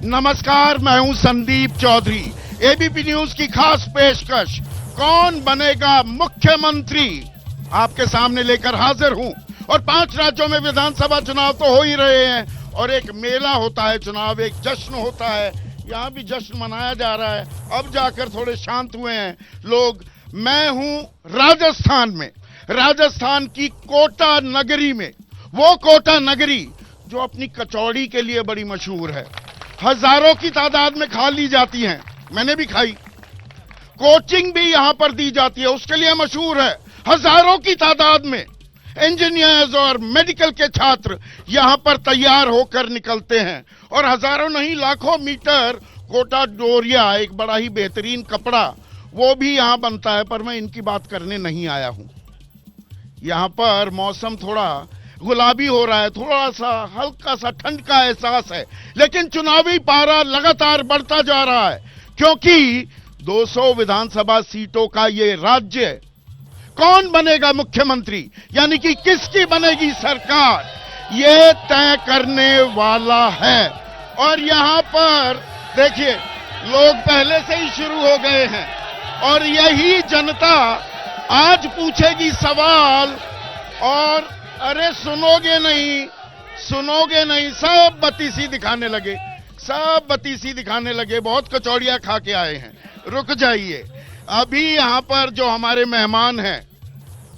नमस्कार, मैं हूं संदीप चौधरी। एबीपी न्यूज की खास पेशकश कौन बनेगा मुख्यमंत्री आपके सामने लेकर हाजिर हूं। और 5 राज्यों में विधानसभा चुनाव तो हो ही रहे हैं और एक मेला होता है चुनाव, एक जश्न होता है। यहां भी जश्न मनाया जा रहा है। अब जाकर थोड़े शांत हुए हैं लोग। मैं हूं राजस्थान में, राजस्थान की कोटा नगरी में। वो कोटा नगरी जो अपनी कचौड़ी के लिए बड़ी मशहूर है। हजारों की तादाद में खा ली जाती हैं, मैंने भी खाई। कोचिंग भी यहां पर दी जाती है, उसके लिए मशहूर है। हजारों की तादाद में इंजीनियर्स और मेडिकल के छात्र यहां पर तैयार होकर निकलते हैं और हजारों नहीं लाखों मीटर कोटा डोरिया, एक बड़ा ही बेहतरीन कपड़ा, वो भी यहां बनता है। पर मैं इनकी बात करने नहीं आया हूं। यहां पर मौसम थोड़ा गुलाबी हो रहा है, थोड़ा सा हल्का सा ठंड का एहसास है, लेकिन चुनावी पारा लगातार बढ़ता जा रहा है क्योंकि 200 विधानसभा सीटों का ये राज्य, कौन बनेगा मुख्यमंत्री यानी कि किसकी बनेगी सरकार, ये तय करने वाला है। और यहां पर देखिए, लोग पहले से ही शुरू हो गए हैं और यही जनता आज पूछेगी सवाल। और अरे सुनोगे नहीं, सब बत्तीसी दिखाने लगे, सब बत्तीसी दिखाने लगे। बहुत कचौड़ियां खा के आए हैं, रुक जाइए। अभी यहां पर जो हमारे मेहमान हैं,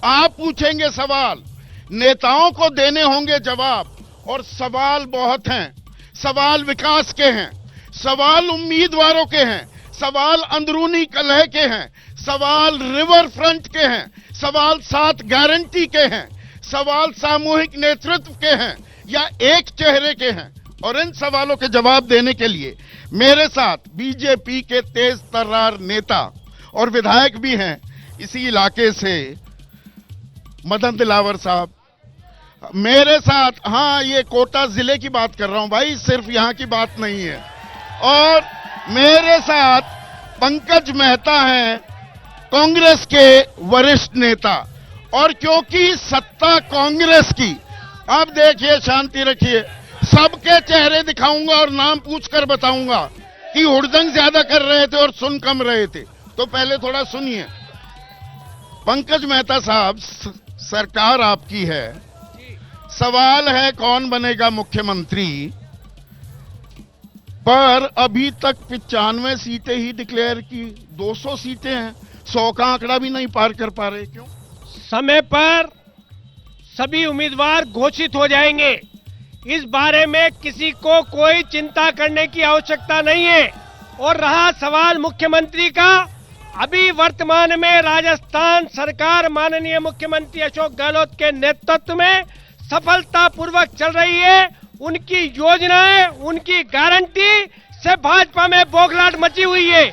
आप पूछेंगे सवाल, नेताओं को देने होंगे जवाब। और सवाल बहुत हैं, सवाल विकास के हैं, सवाल उम्मीदवारों के हैं, सवाल अंदरूनी कलह के हैं, सवाल रिवर फ्रंट के हैं, सवाल 7 गारंटी के हैं, सवाल सामूहिक नेतृत्व के हैं या एक चेहरे के हैं। और इन सवालों के जवाब देने के लिए मेरे साथ बीजेपी के तेज तर्रार नेता और विधायक भी हैं इसी इलाके से, मदन दिलावर साहब मेरे साथ। हाँ, ये कोटा जिले की बात कर रहा हूं भाई, सिर्फ यहां की बात नहीं है। और मेरे साथ पंकज मेहता हैं, कांग्रेस के वरिष्ठ नेता। और क्योंकि सत्ता कांग्रेस की, अब देखिए, शांति रखिए, सबके चेहरे दिखाऊंगा और नाम पूछकर बताऊंगा कि हुड़दंग ज्यादा कर रहे थे और सुन कम रहे थे। तो पहले थोड़ा सुनिए। पंकज मेहता साहब, सरकार आपकी है, सवाल है कौन बनेगा मुख्यमंत्री, पर अभी तक 95 सीटें ही डिक्लेयर की, 200 सीटें हैं, 100 का आंकड़ा भी नहीं पार कर पा रहे। क्यों? समय पर सभी उम्मीदवार घोषित हो जाएंगे, इस बारे में किसी को कोई चिंता करने की आवश्यकता नहीं है। और रहा सवाल मुख्यमंत्री का, अभी वर्तमान में राजस्थान सरकार माननीय मुख्यमंत्री अशोक गहलोत के नेतृत्व में सफलतापूर्वक चल रही है। उनकी योजनाएं, उनकी गारंटी से भाजपा में बौखलाहट मची हुई है।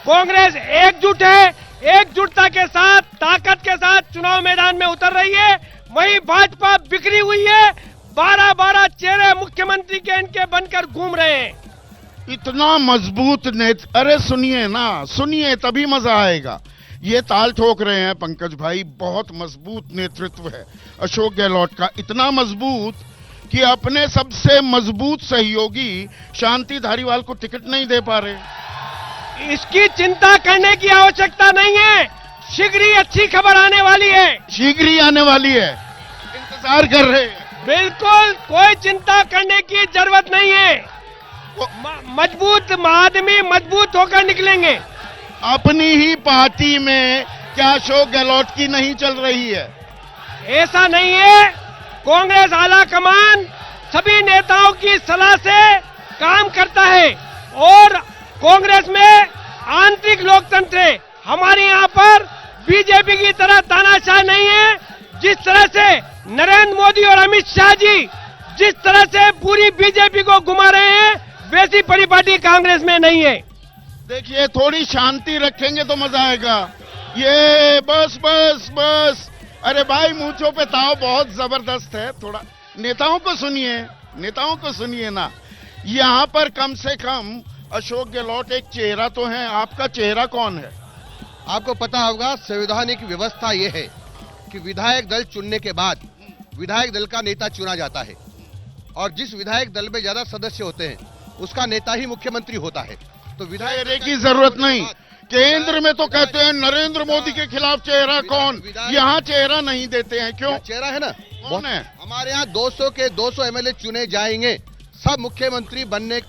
कांग्रेस एकजुट है, एकजुटता के साथ, ताकत के साथ चुनाव मैदान में उतर रही है। वहीं भाजपा बिखरी हुई है, 12-12 चेहरे मुख्यमंत्री के इनके बनकर घूम रहे हैं। इतना मजबूत नेता, अरे सुनिए ना, सुनिए तभी मजा आएगा। ये ताल ठोक रहे हैं पंकज भाई, बहुत मजबूत नेतृत्व है अशोक गहलोत का, इतना मजबूत कि अपने सबसे मजबूत सहयोगी शांति धारीवाल को टिकट नहीं दे पा रहे। इसकी चिंता करने की आवश्यकता नहीं है, शीघ्र ही अच्छी खबर आने वाली है, शीघ्र ही आने वाली है, इंतजार कर रहे हैं। बिल्कुल कोई चिंता करने की जरूरत नहीं है। मजबूत आदमी मजबूत होकर निकलेंगे। अपनी ही पार्टी में क्या अशोक गहलोत की नहीं चल रही है? ऐसा नहीं है, कांग्रेस आला कमान सभी नेताओं की सलाह से काम करता है और कांग्रेस में आंतरिक लोकतंत्र है। हमारे यहाँ पर बीजेपी की तरह तानाशाह नहीं है। जिस तरह से नरेंद्र मोदी और अमित शाह जी जिस तरह से पूरी बीजेपी को घुमा रहे हैं, वैसी परिपाटी कांग्रेस में नहीं है। देखिए, थोड़ी शांति रखेंगे तो मजा आएगा। ये बस अरे भाई, मूंछों पे ताव बहुत जबरदस्त है। थोड़ा नेताओं को सुनिए ना। यहाँ पर कम से कम अशोक गहलोत एक चेहरा तो है, आपका चेहरा कौन है? आपको पता होगा, संवैधानिक व्यवस्था यह है कि विधायक दल चुनने के बाद विधायक दल का नेता चुना जाता है और जिस विधायक दल में ज्यादा सदस्य होते हैं उसका नेता ही मुख्यमंत्री होता है। तो विधायक चेहरे की जरूरत नहीं। केंद्र में तो कहते हैं नरेंद्र मोदी के खिलाफ चेहरा कौन, यहाँ चेहरा नहीं देते हैं, क्यों? चेहरा है ना, कौन है? हमारे यहाँ 200 के 200 एमएलए चुने जाएंगे, सब मुख्यमंत्री बनने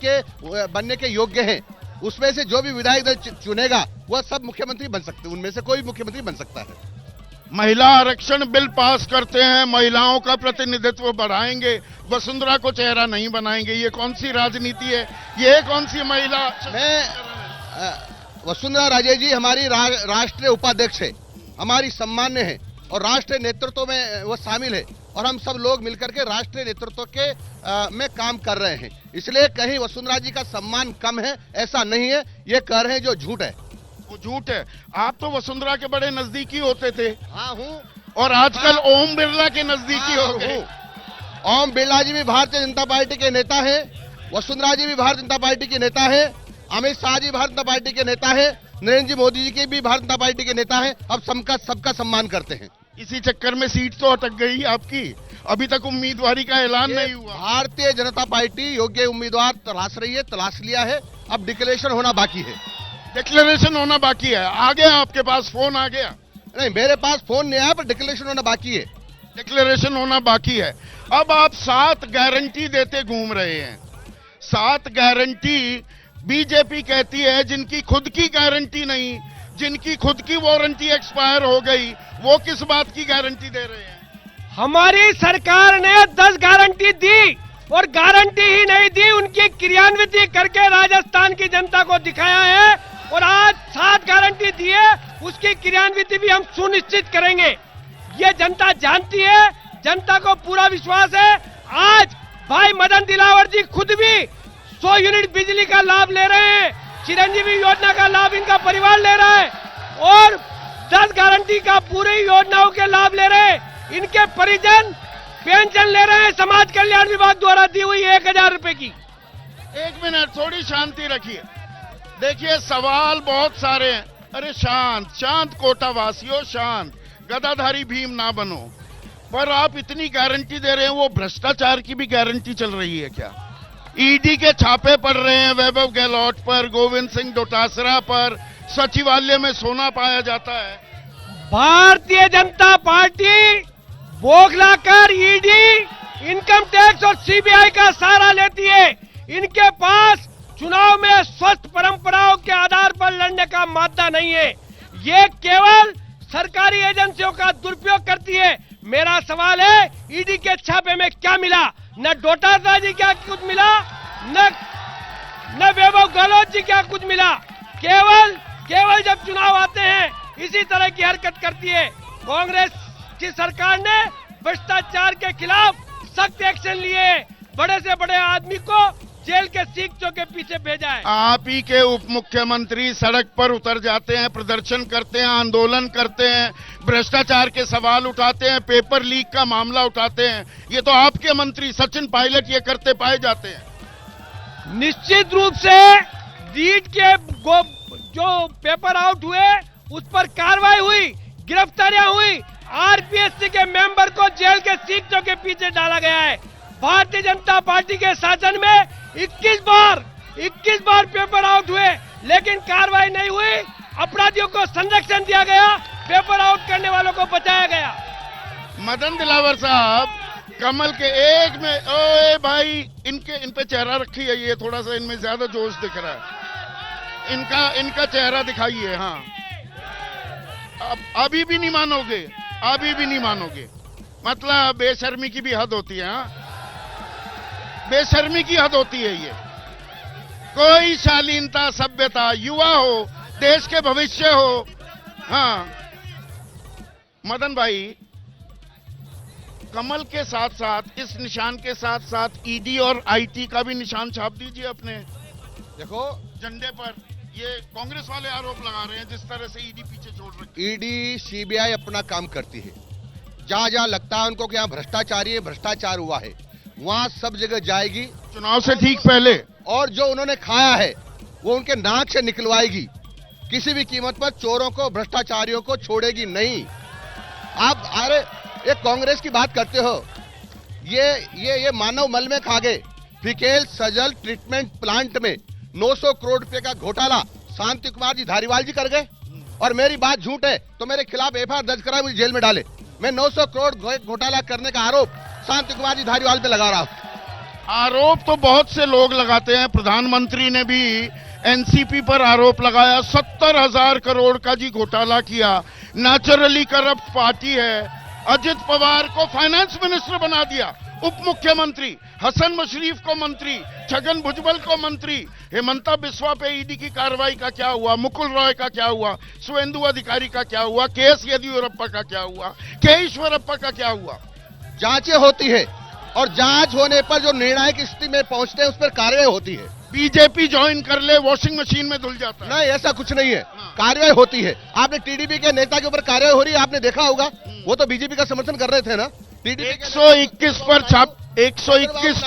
के योग्य हैं। उसमें से जो भी विधायक दल चुनेगा वह सब मुख्यमंत्री बन सकते हैं, उनमें से कोई मुख्यमंत्री बन सकता है। महिला आरक्षण बिल पास करते हैं, महिलाओं का प्रतिनिधित्व बढ़ाएंगे, वसुंधरा को चेहरा नहीं बनाएंगे, ये कौन सी राजनीति है? ये कौन सी महिला? वसुंधरा राजे जी हमारी राष्ट्रीय उपाध्यक्ष है, हमारी सम्मान्य है और राष्ट्रीय नेतृत्व में वो शामिल है और हम सब लोग मिलकर के राष्ट्रीय नेतृत्व के में काम कर रहे हैं। इसलिए कहीं वसुंधरा जी का सम्मान कम है ऐसा नहीं है, ये कह रहे हैं जो झूठ है वो झूठ है। आप तो वसुंधरा के बड़े नजदीकी होते थे। हाँ हूँ, और आजकल ओम बिरला के नजदीकी हो गए। ओम बिरला जी भी भारतीय जनता पार्टी के नेता है, वसुंधरा जी भी भारतीय जनता पार्टी के नेता है, अमित शाह जी भारतीय जनता पार्टी के नेता है, नरेंद्र जी मोदी जी के भी भारतीय जनता पार्टी के नेता है। अब सबका सम्मान करते हैं। इसी चक्कर में सीट तो अटक गई आपकी, अभी तक उम्मीदवारी का ऐलान नहीं हुआ। भारतीय जनता पार्टी योग्य उम्मीदवार तलाश रही है, तलाश लिया है, अब डिक्लेरेशन होना बाकी है। डिक्लेरेशन होना बाकी है। आ गया आपके पास फोन? आ गया? नहीं, मेरे पास फोन नहीं आया, पर डिक्लेरेशन होना बाकी है। डिक्लेरेशन होना बाकी है। अब आप 7 गारंटी देते घूम रहे हैं। 7 गारंटी बीजेपी कहती है, जिनकी खुद की गारंटी नहीं, जिनकी खुद की वारंटी एक्सपायर हो गई, वो किस बात की गारंटी दे रहे हैं? हमारी सरकार ने 10 गारंटी दी और गारंटी ही नहीं दी, उनकी क्रियान्विति करके राजस्थान की जनता को दिखाया है और आज 7 गारंटी दी है, उसकी क्रियान्विति भी हम सुनिश्चित करेंगे। ये जनता जानती है, जनता को पूरा विश्वास है। आज भाई मदन दिलावर जी खुद भी 100 यूनिट बिजली का लाभ ले रहे हैं, चिरंजीवी योजना का लाभ इनका परिवार ले रहा है और 10 गारंटी का पूरी योजनाओं के लाभ ले रहे हैं। इनके परिजन पेंशन ले रहे हैं समाज कल्याण विभाग द्वारा दी हुई 1000 रुपए की। 1 मिनट, थोड़ी शांति रखिए। देखिए, सवाल बहुत सारे हैं। अरे शांत कोटावासियों, शांत, गदाधारी भीम ना बनो। पर आप इतनी गारंटी दे रहे हैं, वो भ्रष्टाचार की भी गारंटी चल रही है क्या? ईडी के छापे पड़ रहे हैं वैभव गहलोत पर, गोविंद सिंह डोटासरा पर, सचिवालय में सोना पाया जाता है। Bharatiya Janata party बौखलाकर ED, income tax और सीबीआई का सहारा लेती है। इनके पास चुनाव में स्वस्थ परंपराओं के आधार पर लड़ने का मादा नहीं है। ये केवल सरकारी एजेंसियों का दुरुपयोग करती है। मेरा सवाल है, ईडी के छापे में क्या मिला? न डोटासरा जी क्या कुछ मिला, न वैभव गहलोत जी क्या कुछ मिला। केवल जब चुनाव आते हैं इसी तरह की हरकत करती है। कांग्रेस की सरकार ने भ्रष्टाचार के खिलाफ सख्त एक्शन लिए, बड़े से बड़े आदमी को जेल के सीखचों के पीछे भेजा है। आप ही के उप मुख्यमंत्री सड़क पर उतर जाते हैं, प्रदर्शन करते हैं, आंदोलन करते हैं, भ्रष्टाचार के सवाल उठाते हैं, पेपर लीक का मामला उठाते हैं। ये तो आपके मंत्री सचिन पायलट ये करते पाए जाते हैं। निश्चित रूप से रीट के जो पेपर आउट हुए उस पर कार्रवाई हुई, गिरफ्तारियां हुई, आरपीएससी के मेंबर को जेल के सीखचों के पीछे डाला गया है। भारतीय जनता पार्टी के शासन में 21 बार पेपर आउट हुए, लेकिन कार्रवाई नहीं हुई। अपराधियों को संरक्षण दिया गया, पेपर आउट करने वालों को बचाया गया। मदन दिलावर साहब, कमल के एक में, ओए भाई, इन पे चेहरा रखी है, ये थोड़ा सा इनमें ज्यादा जोश दिख रहा है। इनका चेहरा दिखाइए। हाँ, अभी भी नहीं मानोगे, अभी भी नहीं मानोगे। मतलब बेशर्मी की भी हद होती है। हाँ, बेशर्मी की हद होती है ये। कोई शालीनता, सभ्यता, युवा हो, देश के भविष्य हो। हाँ मदन भाई, कमल के साथ साथ, इस निशान के साथ साथ ईडी और आईटी का भी निशान छाप दीजिए अपने देखो झंडे पर। ये कांग्रेस वाले आरोप लगा रहे हैं जिस तरह से ईडी पीछे छोड़ रखी है। ईडी सीबीआई अपना काम करती है। जहां जहां लगता है उनको कि यहाँ भ्रष्टाचार हुआ है, वहां सब जगह जाएगी। चुनाव से ठीक पहले, और जो उन्होंने खाया है वो उनके नाक से निकलवाएगी। किसी भी कीमत पर चोरों को, भ्रष्टाचारियों को छोड़ेगी नहीं। आप अरे ये कांग्रेस की बात करते हो, ये मानव मल में खा गए। फिकेल सजल ट्रीटमेंट प्लांट में 900 करोड़ रुपए का घोटाला शांति कुमार जी धारीवाल जी कर गए और मेरी बात झूठ है तो मेरे खिलाफ एफआईआर दर्ज कराए, मुझे जेल में डाले। मैं 900 करोड़ घोटाला करने का आरोप शांति कुमार जी धारीवाल पे लगा रहा हूं। आरोप तो बहुत से लोग लगाते हैं, प्रधानमंत्री ने भी एनसीपी पर आरोप लगाया, 70,000 करोड़ का जी घोटाला किया। नेचुरली करप्ट पार्टी है। अजित पवार को फाइनेंस मिनिस्टर बना दिया, उप मुख्यमंत्री, हसन मुशरीफ को मंत्री, छगन भुजबल को मंत्री, हेमंता बिस्वा पे ईडी की कार्रवाई का क्या हुआ, मुकुल रॉय का क्या हुआ, सुवेंदु अधिकारी का क्या हुआ, केएस येदियुरप्पा का क्या हुआ, के ईश्वरप्पा का क्या हुआ। जांचें होती है और जांच होने पर जो निर्णायक स्थिति में पहुंचते हैं उस पर कार्रवाई होती है। बीजेपी ज्वाइन कर ले, वॉशिंग मशीन में धुल जाता है। नहीं, ऐसा कुछ नहीं है, कार्रवाई होती है। आपने टीडीपी के नेता के ऊपर कार्रवाई हो रही है, आपने देखा होगा, वो तो बीजेपी का समर्थन कर रहे थे ना। 121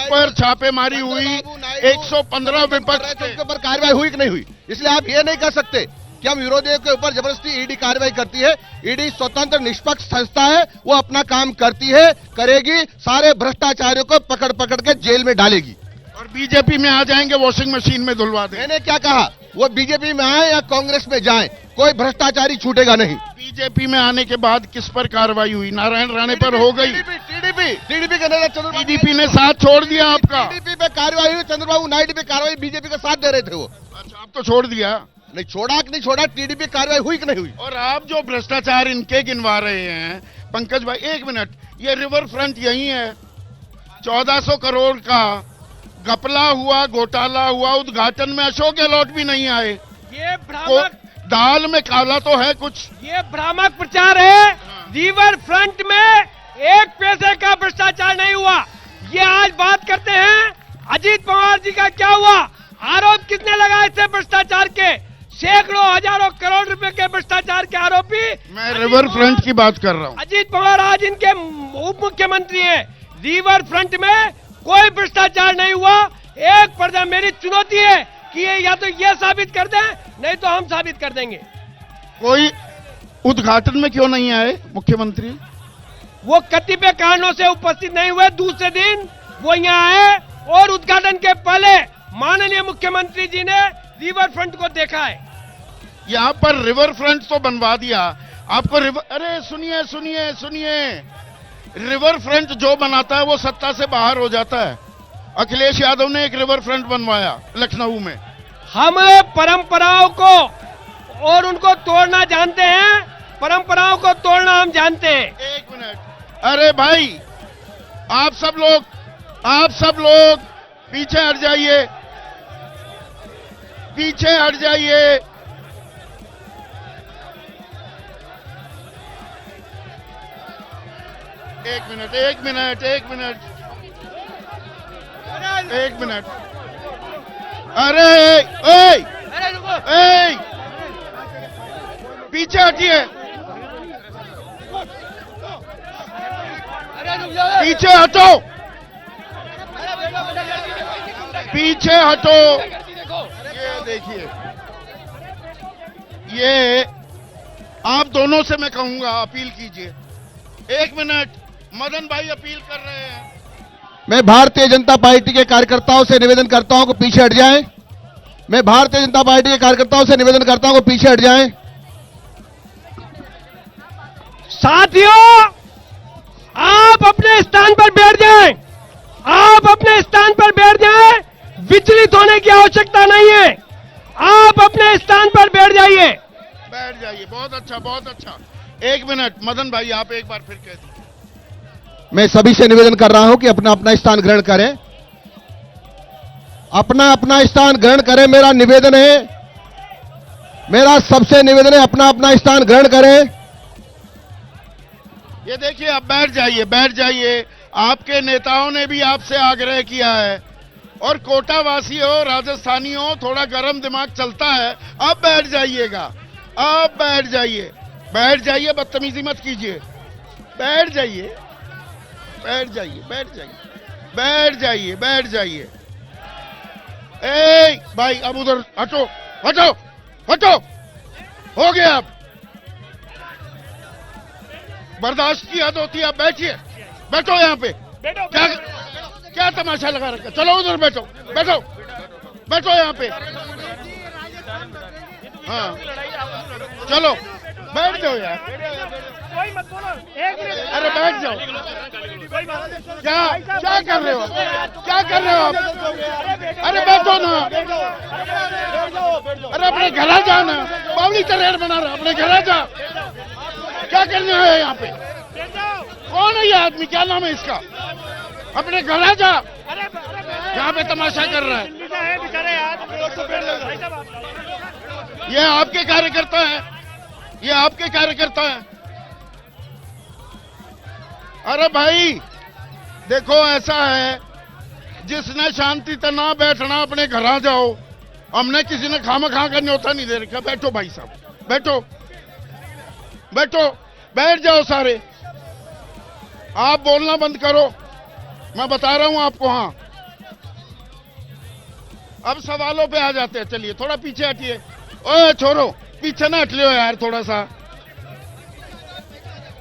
पर छापेमारी हुई, 115 विपक्ष के ऊपर कार्रवाई हुई कि नहीं हुई। इसलिए आप ये नहीं कह सकते कि हम विरोधियों के ऊपर जबरदस्ती ईडी कार्रवाई करती है। ईडी स्वतंत्र निष्पक्ष संस्था है, वो अपना काम करती है, करेगी, सारे भ्रष्टाचारियों को पकड़ पकड़ के जेल में डालेगी। और बीजेपी में आ जाएंगे, वॉशिंग मशीन में धुलवा देंगे। मैंने क्या कहा, वो बीजेपी में आए या कांग्रेस में जाएं, कोई भ्रष्टाचारी छूटेगा नहीं। बीजेपी में आने के बाद किस पर कार्रवाई हुई? नारायण राणे पर हो गई। टीडीपी के नेता चंद्रबाबू, टीडीपी ने साथ छोड़ दिया आपका। टीडीपी पे कार्रवाई हुई, चंद्रबाबू नायडू पे कार्रवाई, बीजेपी का साथ दे रहे थे वो। अच्छा, आप तो छोड़ दिया। नहीं छोड़ा कि नहीं छोड़ा, टीडीपी कार्रवाई हुई कि नहीं हुई। और आप जो भ्रष्टाचार इनके गिनवा रहे हैं पंकज भाई, एक मिनट, ये रिवर फ्रंट यही है, 1400 करोड़ का घपला हुआ, घोटाला हुआ, उद्घाटन में अशोक गहलोत भी नहीं आए। ये भ्रामक, दाल में काला तो है कुछ। ये भ्रामक प्रचार है। रिवर फ्रंट में एक पैसे का भ्रष्टाचार नहीं हुआ। ये आज बात करते हैं अजीत पवार जी का क्या हुआ, आरोप कितने लगाए थे भ्रष्टाचार के, सैकड़ों हजारों करोड़ रुपए के भ्रष्टाचार के आरोपी। मैं रिवर फ्रंट की बात कर रहा हूँ। अजीत पवार आज इनके उप मुख्यमंत्री हैं। रिवर फ्रंट में कोई भ्रष्टाचार नहीं हुआ। एक पर्दा, मेरी चुनौती है कि ये या तो ये साबित कर दें, नहीं तो हम साबित कर देंगे। कोई उद्घाटन में क्यों नहीं आए मुख्यमंत्री? वो कतिपय कारणों से उपस्थित नहीं हुए। दूसरे दिन वो यहाँ आए और उद्घाटन के पहले माननीय मुख्यमंत्री जी ने रिवर फ्रंट को देखा है। यहाँ पर रिवर फ्रंट तो बनवा दिया आपको। अरे सुनिए सुनिए सुनिए, रिवर फ्रंट जो बनाता है वो सत्ता से बाहर हो जाता है। अखिलेश यादव ने एक रिवर फ्रंट बनवाया लखनऊ में। हम परंपराओं को और उनको तोड़ना जानते हैं, परंपराओं को तोड़ना हम जानते हैं। एक मिनट, अरे भाई, आप सब लोग पीछे हट जाइए, पीछे हट जाइए। एक मिनट, एक मिनट, एक मिनट, एक मिनट। अरे ए, ए, पीछे हटिए, पीछे हटो, पीछे हटो। ये देखिए, ये आप दोनों से मैं कहूंगा, अपील कीजिए। एक मिनट, मदन भाई अपील कर रहे हैं। मैं भारतीय जनता पार्टी के कार्यकर्ताओं से निवेदन करता हूं कि पीछे हट जाएं। मैं भारतीय जनता पार्टी के कार्यकर्ताओं से निवेदन करता हूं कि पीछे हट जाएं। साथियों, आप अपने स्थान पर बैठ जाएं। आप अपने स्थान पर बैठ जाएं। विचलित होने की आवश्यकता नहीं है। आप अपने स्थान पर बैठ जाइए। बैठ जाइए, बहुत अच्छा, बहुत अच्छा। एक मिनट, मदन भाई आप एक बार फिर कह दीजिए। मैं सभी से निवेदन कर रहा हूं कि अपना अपना स्थान ग्रहण करें, अपना अपना स्थान ग्रहण करें। मेरा निवेदन है, मेरा सबसे निवेदन है, अपना अपना स्थान ग्रहण करें। ये देखिए, अब बैठ जाइए, बैठ जाइए। आपके नेताओं ने भी आपसे आग्रह किया है, और कोटावासी हो, राजस्थानी हो, थोड़ा गर्म दिमाग चलता है। अब बैठ जाइएगा, अब बैठ जाइए, बैठ जाइए, बदतमीजी मत कीजिए। बैठ जाइए, बैठ जाइए, बैठ जाइए, बैठ जाइए, बैठ जाइए। ए भाई, अब उधर हटो, हटो, हटो, हो गया। अब बर्दाश्त की हद होती है। अब बैठिए, बैठो यहाँ पे। बैठो, क्या क्या तमाशा लगा रखा? चलो उधर बैठो, बैठो, बैठो यहाँ पे। हाँ चलो बैठ जाओ यार। कोई मत बोलो, एक मिनट। अरे बैठ जाओ। क्या क्या कर रहे हो? क्या कर रहे हो आप? अरे बैठो ना। अरे अपने घर जा ना। पब्लिक रेड बना रहा, अपने घर जा। क्या करने आए यहाँ पे? कौन है ये आदमी? क्या नाम है इसका? अपने घर जा। यहाँ पे तमाशा कर रहा है। ये आपके कार्यकर्ता है, ये आपके कार्यकर्ता है। अरे भाई देखो, ऐसा है, जिसने शांति से ना बैठना अपने घर आ जाओ। हमने किसी ने खामखा का न्योता नहीं दे रखा। बैठो भाई साहब, बैठो, बैठो, बैठ जाओ सारे। आप बोलना बंद करो, मैं बता रहा हूं आपको। हाँ अब सवालों पे आ जाते हैं। चलिए थोड़ा पीछे हटिए। ओए छोरो, पीछे ना हट लियो यार थोड़ा सा।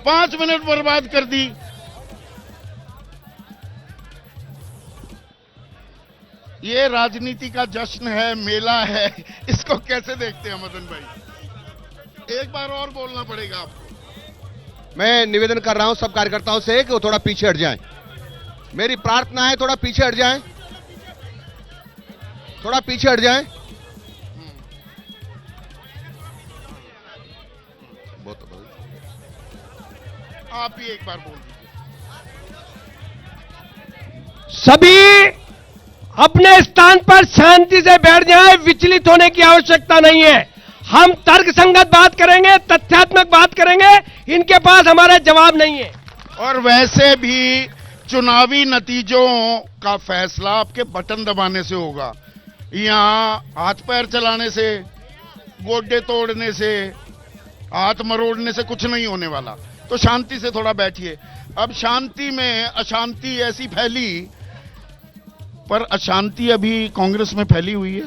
5 मिनट बर्बाद कर दी। ये राजनीति का जश्न है, मेला है, इसको कैसे देखते हैं मदन भाई? एक बार और बोलना पड़ेगा आपको। मैं निवेदन कर रहा हूं सब कार्यकर्ताओं से कि वो थोड़ा पीछे हट जाएं। मेरी प्रार्थना है थोड़ा पीछे हट जाएं, थोड़ा पीछे हट जाएं। आप ही एक बार बोल दीजिए। सभी अपने स्थान पर शांति से बैठ जाएं, विचलित होने की आवश्यकता नहीं है। हम तर्कसंगत बात करेंगे, तथ्यात्मक बात करेंगे, इनके पास हमारा जवाब नहीं है। और वैसे भी चुनावी नतीजों का फैसला आपके बटन दबाने से होगा। यहाँ हाथ पैर चलाने से, गोड्डे तोड़ने से, हाथ मरोड़ने से कुछ नहीं होने वाला। तो शांति से थोड़ा बैठिए। अब शांति में अशांति ऐसी फैली, पर अशांति अभी कांग्रेस में फैली हुई है।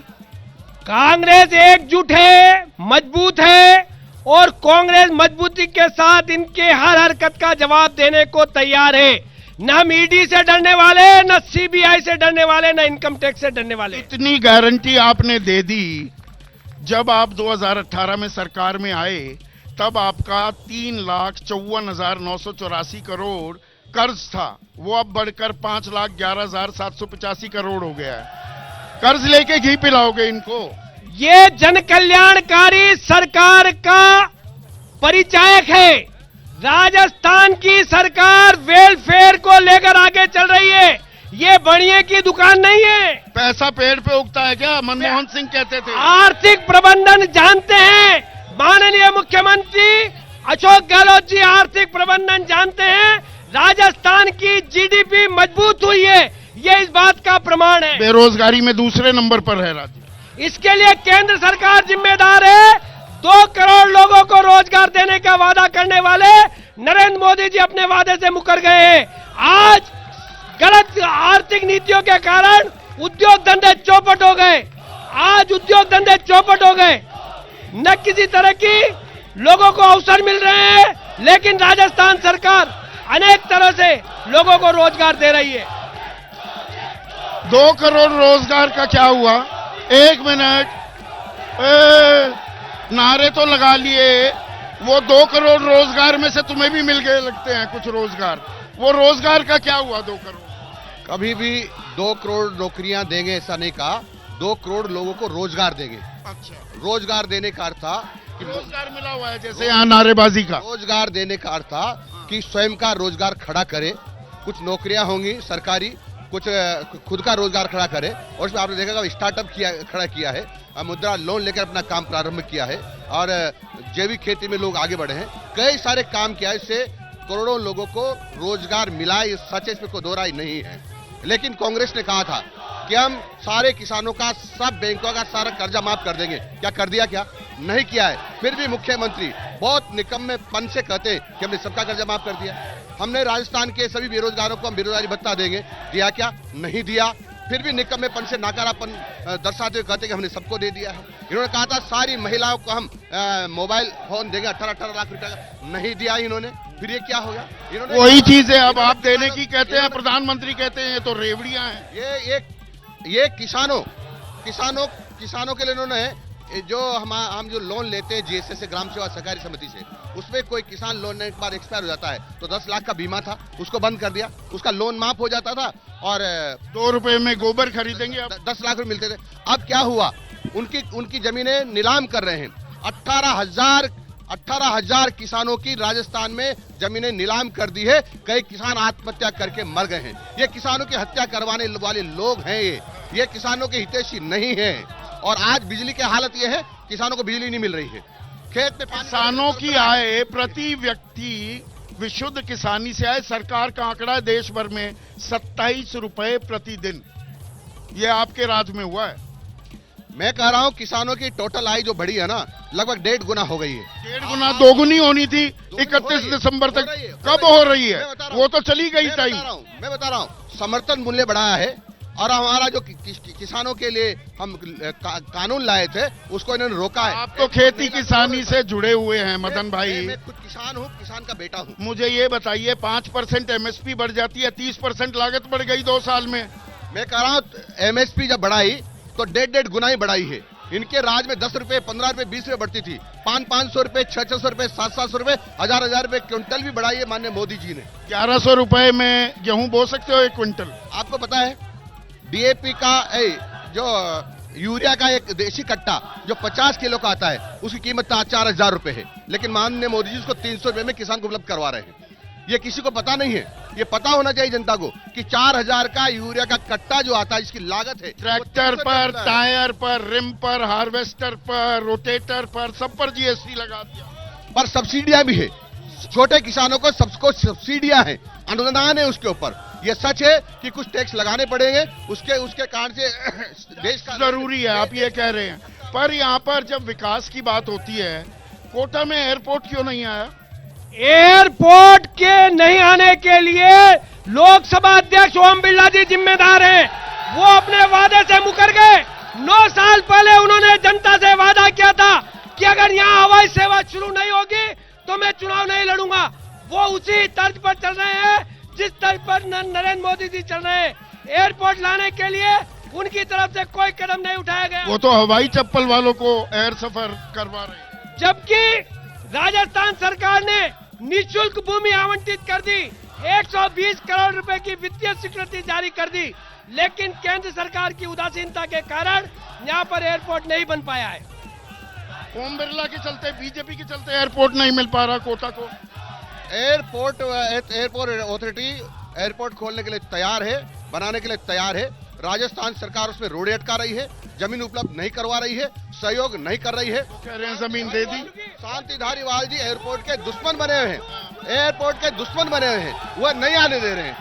कांग्रेस एकजुट है, मजबूत है, और कांग्रेस मजबूती के साथ इनके हर हरकत का जवाब देने को तैयार है। न ईडी से डरने वाले, न सीबीआई से डरने वाले, न इनकम टैक्स से डरने वाले। इतनी गारंटी आपने दे दी। जब आप 2018 में सरकार में आए, तब आपका 3,54,984 करोड़ कर्ज था। वो अब बढ़कर 5,11,785 करोड़ हो गया है। कर्ज लेके घी पिलाओगे इनको? ये जन कल्याणकारी सरकार का परिचायक है। राजस्थान की सरकार वेलफेयर को लेकर आगे चल रही है। ये बढ़िया की दुकान नहीं है। पैसा पेड़ पे उगता है क्या? मनमोहन सिंह कहते थे। आर्थिक प्रबंधन जानते हैं माननीय मुख्यमंत्री अशोक गहलोत जी, आर्थिक प्रबंधन जानते हैं। राजस्थान की जीडीपी मजबूत हुई है, ये इस बात का प्रमाण है। बेरोजगारी में दूसरे नंबर पर है राज्य। इसके लिए केंद्र सरकार जिम्मेदार है। 2 करोड़ लोगों को रोजगार देने का वादा करने वाले नरेंद्र मोदी जी अपने वादे से मुकर गए हैं। आज गलत आर्थिक नीतियों के कारण उद्योग धंधे चौपट हो गए। आज उद्योग धंधे चौपट हो गए। न किसी तरह की लोगों को अवसर मिल रहे हैं, लेकिन राजस्थान सरकार अनेक तरह से लोगों को रोजगार दे रही है। 2 करोड़ रोजगार का क्या हुआ? 1 मिनट, नारे तो लगा लिए। वो 2 करोड़ रोजगार में से तुम्हें भी मिल गए लगते हैं कुछ रोजगार। वो रोजगार का क्या हुआ? 2 करोड़ कभी भी 2 करोड़ नौकरियां देंगे ऐसा नहीं कहा। 2 करोड़ लोगों को रोजगार देंगे। अच्छा, रोजगार देने का अर्थ था कि रोजगार मिला हुआ है जैसे यहाँ नारेबाजी का। रोजगार देने का अर्थ था कि स्वयं का रोजगार खड़ा करे। कुछ नौकरियां होंगी सरकारी, कुछ खुद का रोजगार खड़ा करे। और उसमें आपने देखा स्टार्टअप खड़ा किया है, मुद्रा लोन लेकर अपना काम प्रारंभ किया है, और जैविक खेती में लोग आगे बढ़े हैं। कई सारे काम किया है, इससे करोड़ों लोगों को रोजगार मिला। ये सच है, इसमें कोई दो राय नहीं है। लेकिन कांग्रेस ने कहा था कि हम सारे किसानों का, सब बैंकों का सारा कर्जा माफ कर देंगे। क्या कर दिया? क्या नहीं किया है। फिर भी मुख्यमंत्री बहुत निकम्मेपन से कहते हैं कि हमने सबका कर्जा माफ कर दिया। हमने राजस्थान के सभी बेरोजगारों को हम बेरोजगारी भत्ता देंगे, दिया क्या? नहीं दिया। फिर भी निकम्मेपन से नकारापन दर्शाते हुए कहते कि हमने सबको दे दिया है। इन्होंने कहा था सारी महिलाओं को हम मोबाइल फोन देंगे 18-18 लाख रुपए का, नहीं दिया इन्होंने। फिर ये क्या होगा? इन्होंने वही चीज है, अब आप देने की कहते हैं, प्रधानमंत्री कहते हैं, ये तो रेवड़ियां हैं। ये किसानों के लिए इन्होंने जो हम जो लोन लेते हैं जीएसएस से, ग्राम सेवा सहकारी समिति से, उसमें कोई किसान लोन लेने के बाद एक्सपायर हो जाता है तो 10 लाख का बीमा था, उसको बंद कर दिया, उसका लोन माफ हो जाता था और 2 रुपए में गोबर खरीदेंगे अब। 10 लाख रुपए मिलते थे। अब क्या हुआ? उनकी जमीनें नीलाम कर रहे हैं। 18,000 किसानों की राजस्थान में जमीनें नीलाम कर दी है। कई किसान आत्महत्या करके मर गए हैं। ये किसानों की हत्या करवाने वाले लोग हैं। ये किसानों के हितैषी नहीं है। और आज बिजली की हालत ये है, किसानों को बिजली नहीं मिल रही है। खेत में किसानों की आय प्रति व्यक्ति विशुद्ध किसानी से आय, सरकार का आंकड़ा है देश भर में 27 रुपए प्रतिदिन। ये आपके राज में हुआ है। मैं कह रहा हूं किसानों की टोटल आय जो बढ़ी है ना, लगभग 1.5 गुना हो गई है। 1.5 गुना, 2 गुनी होनी थी 31 दिसंबर तक। कब हो रही है? वो तो चली गई टाइम। मैं बता रहा हूं, समर्थन मूल्य बढ़ाया है और हमारा जो किसानों के लिए हम कानून लाए थे उसको इन्होंने रोका है। आप तो खेती किसानी से जुड़े हुए हैं मदन भाई। मैं खुद किसान हूं, किसान का बेटा हूं। मुझे ये बताइए, 5% एमएसपी बढ़ जाती है, 30% लागत बढ़ गई 2 साल में। मैं कह रहा हूं एमएसपी जब बढ़ाई तो 1.5 गुना ही बढ़ाई है। इनके राज में 10 रुपए, 15 रुपए, 20 रुपए बढ़ती थी। 500 रुपए, 600 रुपए, 700 रुपए, 1000 रुपए क्विंटल भी बढ़ाई है माननीय मोदी जी ने। 1100 रुपए में गेहूं बो सकते हो 1 क्विंटल। आपको पता है डीएपी का जो यूरिया का एक देशी कट्टा जो 50 किलो का आता है, उसकी कीमत 4,000 रुपए है। लेकिन माननीय मोदी जी उसको 300 रुपए में किसान को उपलब्ध करवा रहे हैं। ये किसी को पता नहीं है। ये पता होना चाहिए जनता को कि 4,000 का यूरिया का कट्टा जो आता है, इसकी लागत है ट्रैक्टर पर, टायर पर, रिम पर, हार्वेस्टर पर, रोटेटर पर, सब पर जीएसटी लगा दिया। पर सब्सिडियां भी है। छोटे किसानों को सबको सब्सिडियां हैं, अनुदान है उसके ऊपर। ये सच है कि कुछ टैक्स लगाने पड़ेंगे, उसके कारण से देश का जरूरी है, आप ये कह रहे हैं। पर यहाँ पर जब विकास की बात होती है, कोटा में एयरपोर्ट क्यों नहीं आया? एयरपोर्ट के नहीं आने के लिए लोकसभा अध्यक्ष ओम बिरला जी जिम्मेदार हैं। वो अपने वादे से मुकर गए। 9 साल पहले उन्होंने जनता से वादा किया था कि अगर यहाँ हवाई सेवा शुरू नहीं होगी तो मैं चुनाव नहीं लड़ूंगा। वो उसी तर्ज पर चल रहे हैं जिस तर्ज पर नरेंद्र मोदी जी चल रहे हैं। एयरपोर्ट लाने के लिए उनकी तरफ से कोई कदम नहीं उठाया गया। वो तो हवाई चप्पल वालों को एयर सफर करवा रहे हैं। जबकि राजस्थान सरकार ने निःशुल्क भूमि आवंटित कर दी, 120 करोड़ रुपए की वित्तीय स्वीकृति जारी कर दी, लेकिन केंद्र सरकार की उदासीनता के कारण यहाँ पर एयरपोर्ट नहीं बन पाया है। ओम बिरला के चलते, बीजेपी के चलते एयरपोर्ट नहीं मिल पा रहा कोटा को। एयरपोर्ट अथॉरिटी एयरपोर्ट खोलने के लिए तैयार है, बनाने के लिए तैयार है। राजस्थान सरकार उसमें रोड़े अटका रही है, जमीन उपलब्ध नहीं करवा रही है, सहयोग नहीं कर रही है। कह रहे हैं जमीन दे दी। शांति धारीवाल जी एयरपोर्ट के दुश्मन बने हुए हैं, एयरपोर्ट के दुश्मन बने हुए हैं। वह नहीं आने दे रहे हैं।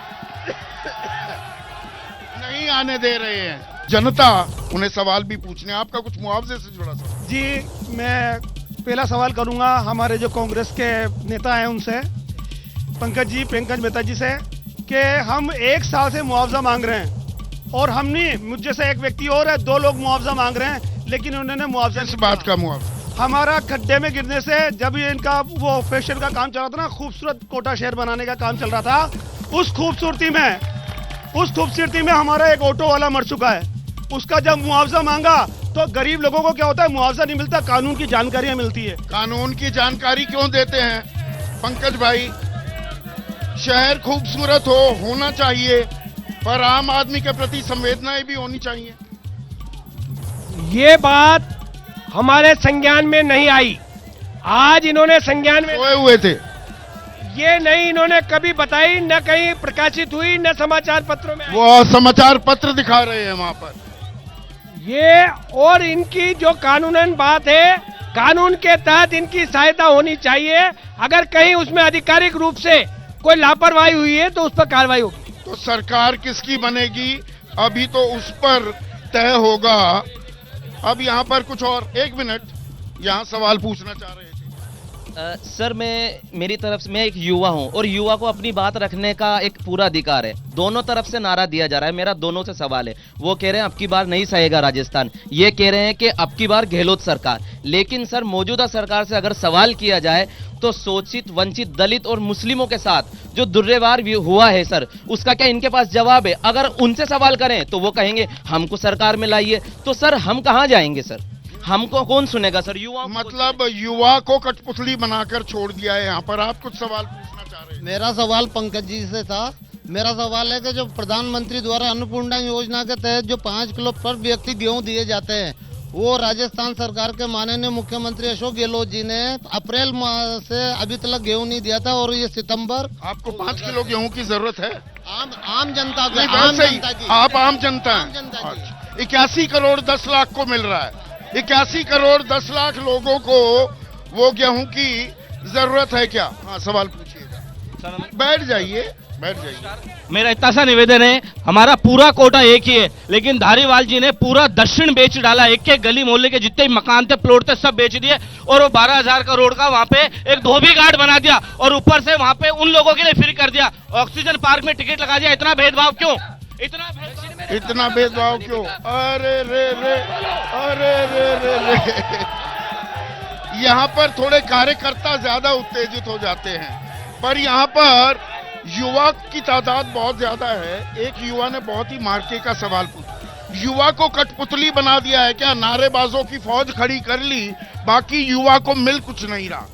नहीं आने दे रहे हैं। जनता उन्हें सवाल भी पूछने। आपका कुछ मुआवजे से जुड़ा सवाल? जी, मैं पहला सवाल करूंगा हमारे जो कांग्रेस के नेता हैं उनसे, पंकज मेहता जी से, कि हम 1 साल से मुआवजा मांग रहे हैं और हम नहीं, मुझ जैसे एक व्यक्ति और है, 2 लोग मुआवजा मांग रहे हैं, लेकिन उन्होंने मुआवजा इस बात का मुआवजा हमारा खड्डे में गिरने से, जब ये इनका वो फैशन का काम चल रहा था ना, खूबसूरत कोटा शहर बनाने का काम चल रहा था, उस खूबसूरती में हमारा एक ऑटो वाला मर चुका है। उसका जब मुआवजा मांगा तो गरीब लोगों को क्या होता है, मुआवजा नहीं मिलता, कानून की जानकारियां मिलती है। कानून की जानकारी क्यों देते हैं पंकज भाई? शहर खूबसूरत होना चाहिए, पर आम आदमी के प्रति संवेदनाएं भी होनी चाहिए। ये बात हमारे संज्ञान में नहीं आई। आज इन्होंने संज्ञान में सोए हुए थे। ये नहीं इन्होंने कभी बताई, न कहीं प्रकाशित हुई, न समाचार पत्रों में आई। वो समाचार पत्र दिखा रहे हैं वहां पर। ये और इनकी जो कानूनन बात है, कानून के तहत इनकी सहायता होनी चाहिए। अगर कहीं उसमें आधिकारिक रूप से कोई लापरवाही हुई है तो उस पर कार्रवाई होगी। तो सरकार किसकी बनेगी अभी तो उस पर तय होगा। अब यहाँ पर कुछ और 1 मिनट, यहाँ सवाल पूछना चाह रहे थे। सर, मेरी तरफ से, मैं एक युवा हूं और युवा को अपनी बात रखने का एक पूरा अधिकार है। दोनों तरफ से नारा दिया जा रहा है। मेरा दोनों से सवाल है। वो कह रहे हैं अब की बार नहीं सहेगा राजस्थान, ये कह रहे हैं कि अब की बार गहलोत सरकार। लेकिन सर, मौजूदा सरकार से अगर सवाल किया जाए तो शोषित, वंचित, दलित और मुस्लिमों के साथ जो दुर्व्यवहार भी हुआ है सर, उसका क्या इनके पास जवाब है? अगर उनसे सवाल करें तो वो कहेंगे हमको सरकार में लाइए। तो सर हम कहां जाएंगे सर? हमको कौन सुनेगा सर? युवा मतलब युवा को कठपुतली बनाकर छोड़ दिया है यहाँ पर। आप कुछ सवाल पूछना चाह रहे हैं? मेरा सवाल पंकज जी से था। मेरा सवाल है कि जो प्रधानमंत्री द्वारा अन्नपूर्णा योजना के तहत जो 5 किलो पर व्यक्ति गेहूं दिए जाते हैं, वो राजस्थान सरकार के माननीय मुख्यमंत्री अशोक गहलोत जी ने अप्रैल माह से अभी तक गेहूं नहीं दिया था, और ये सितंबर। आपको 5 किलो गेहूं की जरूरत है? आम जनता को, नहीं, आम वैसे ही जनता की। आप आम जनता आम जनता हैं। की। अच्छा, 81 करोड़ 10 लाख को मिल रहा है। 81 करोड़ 10 लाख लोगों को वो गेहूं की जरूरत है क्या? हाँ, सवाल पूछिएगा। बैठ जाइए, बैठ जाइए। मेरा इतना सा निवेदन है, हमारा पूरा कोटा एक ही है, लेकिन धारीवाल जी ने पूरा दक्षिण बेच डाला। एक एक गली मोहल्ले के जितने मकान थे, प्लॉट थे, सब बेच दिए, और वो 12,000 करोड़ का वहां पे एक धोबी घाट बना दिया, और ऊपर से वहां पे उन लोगों के लिए फ्री कर दिया। ऑक्सीजन पार्क में टिकट लगा दिया। इतना भेदभाव क्यों? इतना भेदभाव क्यों? अरे रे रे, अरे रे रे रे। यहाँ पर थोड़े कार्यकर्ता ज्यादा उत्तेजित हो जाते हैं, पर यहाँ पर युवा की तादाद बहुत ज्यादा है। एक युवा ने बहुत ही मार्के का सवाल पूछा, युवा को कठपुतली बना दिया है क्या? नारेबाजों की फौज खड़ी कर ली, बाकी युवा को मिल कुछ नहीं रहा।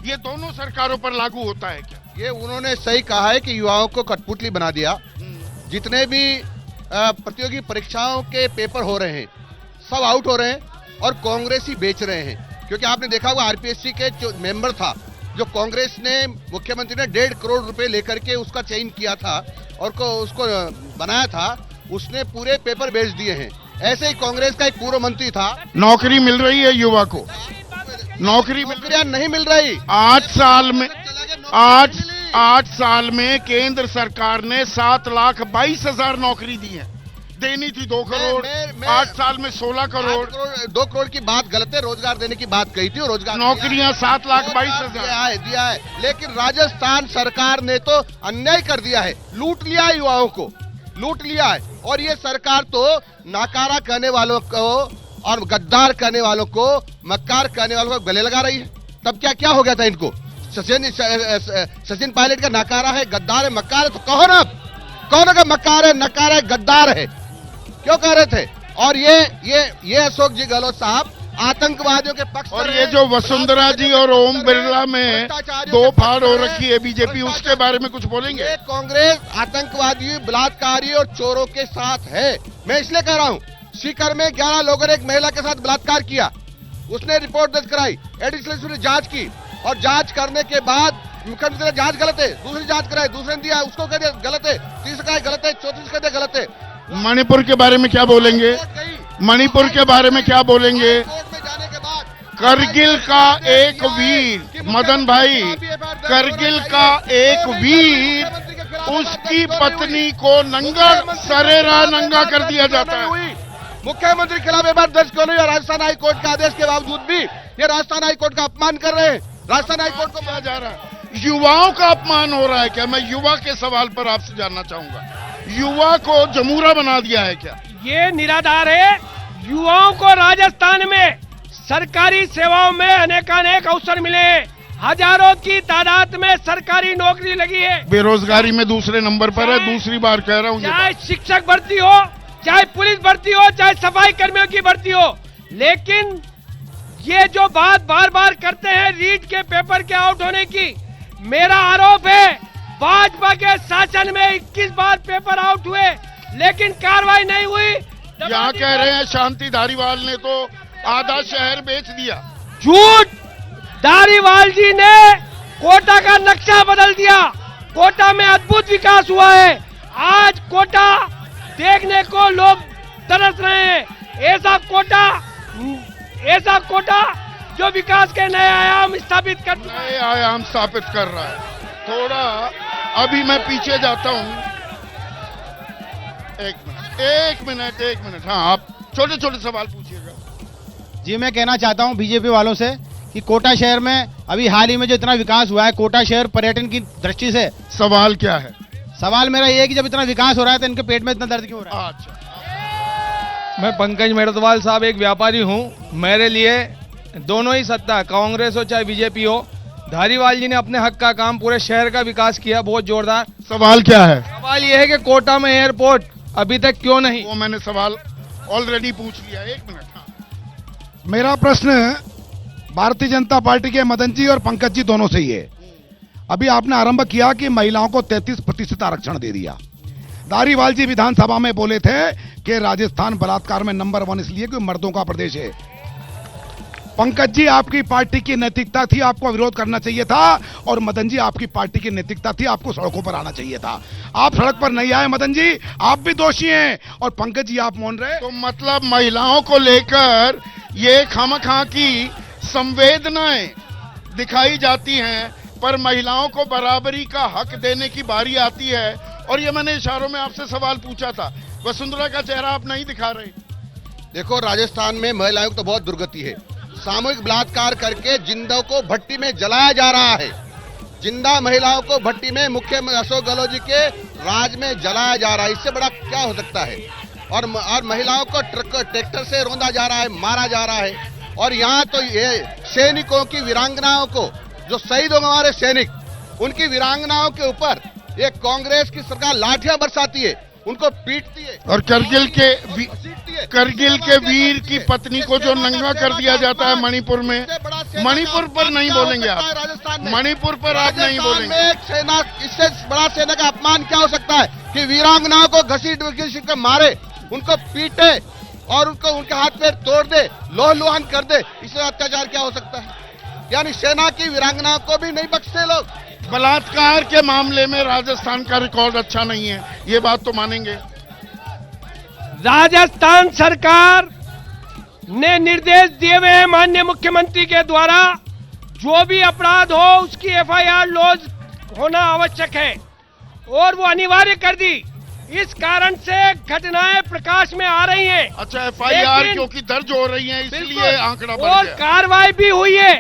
ये दोनों सरकारों पर लागू होता है क्या? ये उन्होंने सही कहा है कि युवाओं को कठपुतली बना दिया। जितने भी प्रतियोगी परीक्षाओं के पेपर हो रहे हैं, सब आउट हो रहे हैं, और कांग्रेस ही बेच रहे हैं। क्योंकि आपने देखा होगा आरपीएससी के जो मेंबर था, जो कांग्रेस ने, मुख्यमंत्री ने 1.5 करोड़ रुपए लेकर के उसका चयन किया था और उसको बनाया था, उसने पूरे पेपर बेच दिए हैं। ऐसे ही कांग्रेस का एक पूर्व मंत्री था। नौकरी मिल रही है युवा को? नौकरियां नहीं मिल रही। 8 साल में केंद्र सरकार ने 7,22,000 नौकरी दी है। देनी थी 2 करोड़, 8 साल में 16 करोड़। 2 करोड़ की बात गलत है, रोजगार देने की बात कही थी, और रोजगार नौकरियां 7,22,000 दिया है। लेकिन राजस्थान सरकार ने तो अन्याय कर दिया है, लूट लिया है, युवाओं को लूट लिया है। और ये सरकार तो नाकारा कहने वालों को और गद्दार कहने वालों को, मक्कार कहने वालों को गले लगा रही है। तब क्या हो गया था इनको? सचिन पायलट का नाकारा है, गद्दार है, मक्कार है, तो कहो ना, कौन का मक्कार है, नकार है, गद्दार है, क्यों कह रहे थे? और ये अशोक जी गहलोत साहब आतंकवादियों के पक्ष। और ये जो वसुंधरा जी और ओम बिरला में 2 फाड़ हो रखी है बीजेपी, उसके बारे में कुछ बोलेंगे? ये कांग्रेस आतंकवादी, बलात्कारी और चोरों के साथ है। मैं इसलिए कह रहा हूँ, सीकर में 11 लोगों ने एक महिला के साथ बलात्कार किया, उसने रिपोर्ट दर्ज कराई, एडिशनल ने जांच की, और जांच करने के बाद मुख्यमंत्री ने जांच गलत है, दूसरी जांच कराई, दूसरे ने दिया, उसको कह दिया गलत है, तीसरा कहा गलत है, चौथी कह दिया गलत है। मणिपुर के बारे में क्या बोलेंगे? मणिपुर के बारे में क्या बोलेंगे? कोर्ट में जाने के बाद करगिल का एक वीर, मदन भाई, करगिल का एक वीर, उसकी पत्नी को नंगा, सरेरा नंगा कर दिया जाता है। मुख्यमंत्री के खिलाफ एफआईआर दर्ज क्यों नहीं? राजस्थान हाई कोर्ट के आदेश के बावजूद भी ये राजस्थान हाई कोर्ट का अपमान कर रहे हैं। राजस्थान हाई कोर्ट को कहा जा रहा है युवाओं का अपमान हो रहा है क्या? मैं युवा के सवाल पर आपसे जानना चाहूंगा, युवा को जमूरा बना दिया है क्या? ये निराधार है। युवाओं को राजस्थान में सरकारी सेवाओं में अनेकानेक अवसर मिले हैं, हजारों की तादाद में सरकारी नौकरी लगी है। बेरोजगारी में दूसरे नंबर पर है, दूसरी बार कह रहा हूँ। चाहे शिक्षक भर्ती हो, चाहे पुलिस भर्ती हो, चाहे सफाई कर्मियों की भर्ती हो, लेकिन ये जो बात बार बार करते हैं रीट के पेपर के आउट होने की, मेरा आरोप है भाजपा के शासन में 21 बार पेपर आउट हुए, लेकिन कार्रवाई नहीं हुई। यहाँ कह रहे हैं शांति धारीवाल ने तो आधा शहर बेच दिया। झूठ। धारीवाल जी ने कोटा का नक्शा बदल दिया, कोटा में अद्भुत विकास हुआ है। आज कोटा देखने को लोग तरस रहे हैं। ऐसा कोटा जो विकास के नए आयाम स्थापित कर रहा है। थोड़ा अभी मैं पीछे जाता हूं। एक मिनट। हाँ, आप छोटे छोटे सवाल पूछिएगा। जी, मैं कहना चाहता हूं बीजेपी वालों से कि कोटा शहर में अभी हाल ही में जो इतना विकास हुआ है, कोटा शहर पर्यटन की दृष्टि से। सवाल क्या है? सवाल मेरा ये है कि जब इतना विकास हो रहा है तो इनके पेट में इतना दर्द क्यों हो रहा है? अच्छा, मैं पंकज मेड़तवाल साहब एक व्यापारी हूं। मेरे लिए दोनों ही सत्ता, कांग्रेस हो चाहे बीजेपी हो, धारीवाल जी ने अपने हक का काम पूरे शहर का विकास किया बहुत जोरदार। सवाल क्या है? सवाल यह है कि कोटा में एयरपोर्ट अभी तक क्यों नहीं? वो मैंने सवाल ऑलरेडी पूछ लिया। 1 मिनट। हाँ। मेरा प्रश्न भारतीय जनता पार्टी के मदन जी और पंकज जी दोनों से ही है। अभी आपने आरंभ किया कि महिलाओं को 33% आरक्षण दे दिया। धारीवाल जी विधानसभा में बोले थे कि राजस्थान बलात्कार में नंबर 1 इसलिए कि मर्दों का प्रदेश है। पंकज जी, आपकी पार्टी की नैतिकता थी, आपको विरोध करना चाहिए था, और मदन जी, आपकी पार्टी की नैतिकता थी, आपको सड़कों पर आना चाहिए था। आप सड़क पर नहीं आए मदन जी, आप भी दोषी हैं, और पंकज जी आप मौन रहे। तो मतलब महिलाओं को लेकर ये खामखा की संवेदनाएं दिखाई जाती हैं, पर महिलाओं को बराबरी का हक देने की बारी आती है। और ये मैंने इशारों में आपसे सवाल पूछा था, वसुंधरा का चेहरा आप नहीं दिखा रहे। देखो, राजस्थान में महिलाओं की तो बहुत दुर्गति है। सामूहिक बलात्कार करके जिंदों को भट्टी में जलाया जा रहा है। जिंदा महिलाओं को भट्टी में मुख्यमंत्री अशोक गहलोत जी के राज में जलाया जा रहा है। इससे बड़ा क्या हो सकता है? और महिलाओं को ट्रैक्टर से रौंदा जा रहा है, मारा जा रहा है। और यहाँ तो ये सैनिकों की वीरांगनाओं को, जो शहीद हो हमारे सैनिक, उनकी वीरांगनाओं के ऊपर ये कांग्रेस की सरकार लाठियां बरसाती है, उनको पीटती है। और करगिल के वीर की पत्नी को जो नंगा कर दिया जाता है मणिपुर में, मणिपुर पर नहीं बोलेंगे आप? राजस्थान में, मणिपुर पर आप नहीं बोलेंगे? एक सेना, इससे बड़ा सेना का अपमान क्या हो सकता है कि वीरांगनाओं को घसीट कर मारे, उनको पीटे और उनको उनके हाथ पैर तोड़ दे, लोहलुहान कर दे। इससे अत्याचार क्या हो सकता है? यानी सेना की वीरांगनाओं को भी नहीं बख्शते लोग। बलात्कार के मामले में राजस्थान का रिकॉर्ड अच्छा नहीं है, ये बात तो मानेंगे? राजस्थान सरकार ने निर्देश दिए हुए हैं माननीय मुख्यमंत्री के द्वारा, जो भी अपराध हो उसकी एफआईआर लॉन्च होना आवश्यक है, और वो अनिवार्य कर दी। इस कारण से घटनाएं प्रकाश में आ रही हैं। अच्छा, एफआईआर क्योंकि दर्ज हो रही है इसलिए आंकड़ा बढ़ और गया। कार्रवाई भी हुई है।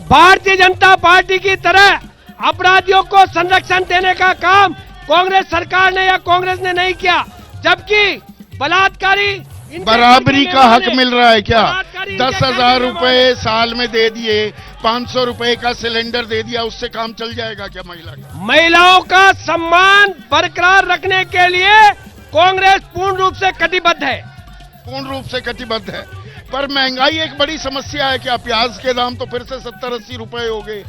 भारतीय जनता पार्टी की तरह अपराधियों को संरक्षण देने का काम कांग्रेस सरकार ने या कांग्रेस ने नहीं किया, जबकि बलात्कारी बराबरी का हक मिल रहा है क्या? 10,000 रुपए साल में दे दिए, 500 रुपए का सिलेंडर दे दिया, उससे काम चल जाएगा क्या महिला का? महिलाओं का सम्मान बरकरार रखने के लिए कांग्रेस पूर्ण रूप से कटिबद्ध है। पूर्ण रूप से कटिबद्ध है, पर महंगाई एक बड़ी समस्या है क्या? प्याज के दाम तो फिर से 70-80 रुपए हो गए।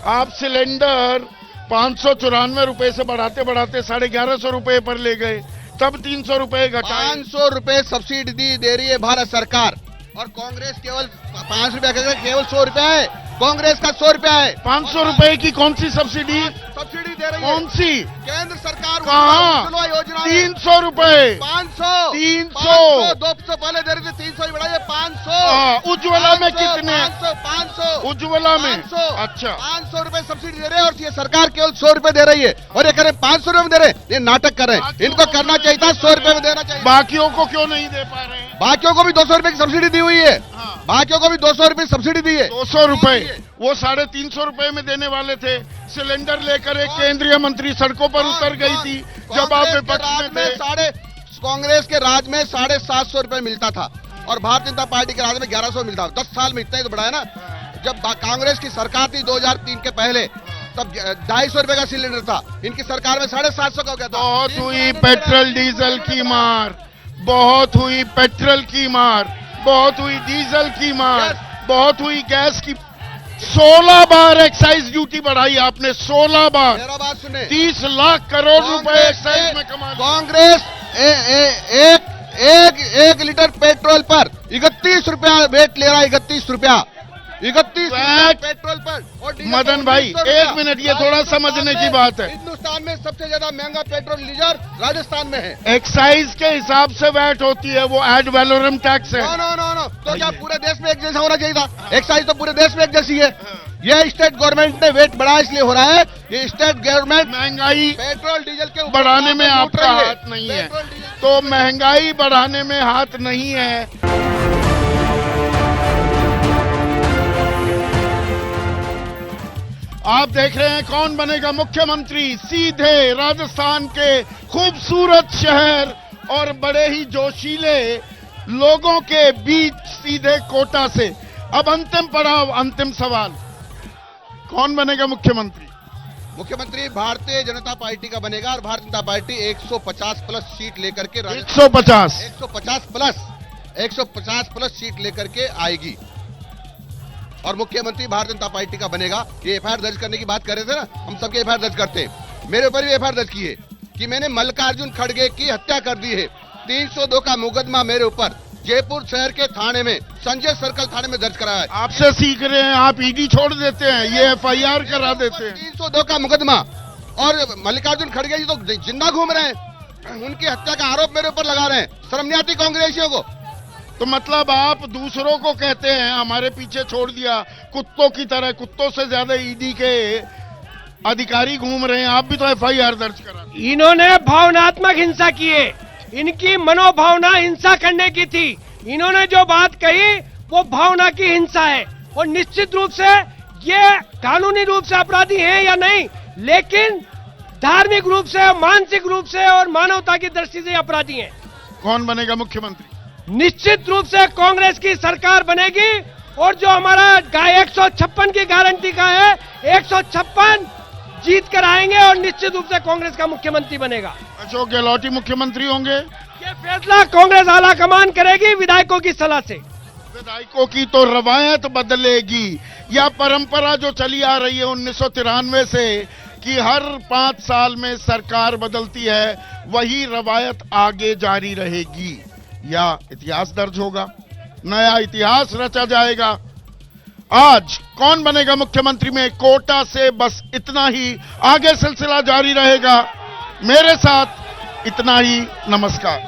आप सिलेंडर 594 रुपए से बढ़ाते बढ़ाते 1150 रुपए पर ले गए, तब 300 रुपए घटाए। 500 रुपए सब्सिडी दे रही है भारत सरकार, और कांग्रेस केवल 5 रुपए का, केवल 100 रुपए है। कांग्रेस का 100 रुपया है। 500 रुपए की कौन सी सब्सिडी? सब्सिडी दे रही है। कौन सी? केंद्र सरकार कहाँ? उज्ज्वला योजना 300 रुपए। 500 300 200 पहले दे रही थी, 300 ही बढ़ाइए 500। उज्ज्वला में कितने? 500 उज्ज्वला में 500। अच्छा, 500 रुपए सब्सिडी दे रहे हैं, और ये सरकार केवल 100 रुपए दे रही है, और ये कह रहे 500 रुपए में दे रहे हैं। ये नाटक कर रहे हैं। इनको करना चाहिए था 100 रुपए में देना चाहिए। बाकियों को क्यों नहीं दे पा रहे हैं? बाकियों को भी 200 रुपए की सब्सिडी दी हुई है। बाकियों को भी 200 रुपए सब्सिडी दी है। 200 रुपए वो 350 रुपए में देने वाले थे। सिलेंडर लेकर एक केंद्रीय मंत्री सड़कों पर उतर गई थी जब आप विपक्ष में थे। कांग्रेस के राज में 750 रुपए मिलता था, और भारतीय जनता पार्टी के राज में 1100 मिलता था। 10 साल में इतना ही तो बढ़ा है ना। जब कांग्रेस की सरकार थी 2003 के पहले, तब 250 रुपए का सिलेंडर था। इनकी सरकार में 750 का हो गया था। बहुत हुई पेट्रोल डीजल की मार, बहुत हुई पेट्रोल की मार, बहुत हुई डीजल की मार, बहुत हुई गैस की। 16 बार एक्साइज ड्यूटी बढ़ाई आपने, 16 बार। मेरा बात सुने, 30 लाख करोड़ रुपए एक्साइज में कमा। कांग्रेस एक लीटर पेट्रोल पर 31 रुपया वेट ले रहा है। 31 रुपया 31 पेट्रोल पर। और मदन भाई 1 मिनट, ये थोड़ा समझने की बात है। हिंदुस्तान में सबसे ज्यादा महंगा पेट्रोल डीजल राजस्थान में है। एक्साइज के हिसाब से वैट होती है, वो एड वैलोरम टैक्स है। नो। तो क्या पूरे देश में एक जैसा होना चाहिए था? एक्साइज तो पूरे देश में एक जैसी है। ये स्टेट गवर्नमेंट ने वेट बढ़ाया इसलिए हो रहा है। ये स्टेट गवर्नमेंट महंगाई पेट्रोल डीजल के बढ़ाने में आपका हाथ नहीं है, तो महंगाई बढ़ाने में हाथ नहीं है। आप देख रहे हैं कौन बनेगा मुख्यमंत्री, सीधे राजस्थान के खूबसूरत शहर और बड़े ही जोशीले लोगों के बीच, सीधे कोटा से। अब अंतिम पड़ाव, अंतिम सवाल। कौन बनेगा मुख्यमंत्री? मुख्यमंत्री भारतीय जनता पार्टी का बनेगा और Bharatiya Janata party 150 plus seat लेकर के 150 150 प्लस सीट लेकर के आएगी और मुख्यमंत्री भारतीय जनता पार्टी का बनेगा। ये एफआईआर दर्ज करने की बात कर रहे थे ना, हम सबके एफआईआर दर्ज करते हैं। मेरे ऊपर भी एफआईआर दर्ज की है कि मैंने मल्लिकार्जुन खड़गे की हत्या कर दी है। 302 का मुकदमा मेरे ऊपर जयपुर शहर के थाने में, संजय सर्कल थाने में दर्ज कराया है। आपसे सीख रहे हैं, आप ईडी छोड़ देते हैं, ये एफआईआर करा देते हैं। 302 का मुकदमा और मल्लिकार्जुन खड़गे जी तो जिंदा घूम रहे हैं, उनकी हत्या का आरोप मेरे ऊपर लगा रहे हैं। शर्म नहीं आती कांग्रेसियों को? तो मतलब आप दूसरों को कहते हैं हमारे पीछे छोड़ दिया कुत्तों की तरह, कुत्तों से ज्यादा ईडी के अधिकारी घूम रहे हैं, आप भी तो एफआईआर दर्ज करा। इन्होंने भावनात्मक हिंसा की है, इनकी मनोभावना हिंसा करने की थी। इन्होंने जो बात कही वो भावना की हिंसा है और निश्चित रूप से ये कानूनी रूप से अपराधी हैं या नहीं, लेकिन धार्मिक रूप से, मानसिक रूप से और मानवता की दृष्टि से अपराधी हैं। कौन बनेगा मुख्यमंत्री? निश्चित रूप से कांग्रेस की सरकार बनेगी और जो हमारा 156 की गारंटी का है, 156 जीत कर आएंगे और निश्चित रूप से कांग्रेस का मुख्यमंत्री बनेगा। अशोक गहलोत मुख्यमंत्री होंगे? ये फैसला कांग्रेस आला कमान करेगी विधायकों की सलाह से। विधायकों की तो रवायत बदलेगी या परंपरा जो चली आ रही है 1993 से कि हर 5 साल में सरकार बदलती है, वही रवायत आगे जारी रहेगी या इतिहास दर्ज होगा, नया इतिहास रचा जाएगा। आज कौन बनेगा मुख्यमंत्री में कोटा से बस इतना ही, आगे सिलसिला जारी रहेगा। मेरे साथ इतना ही, नमस्कार।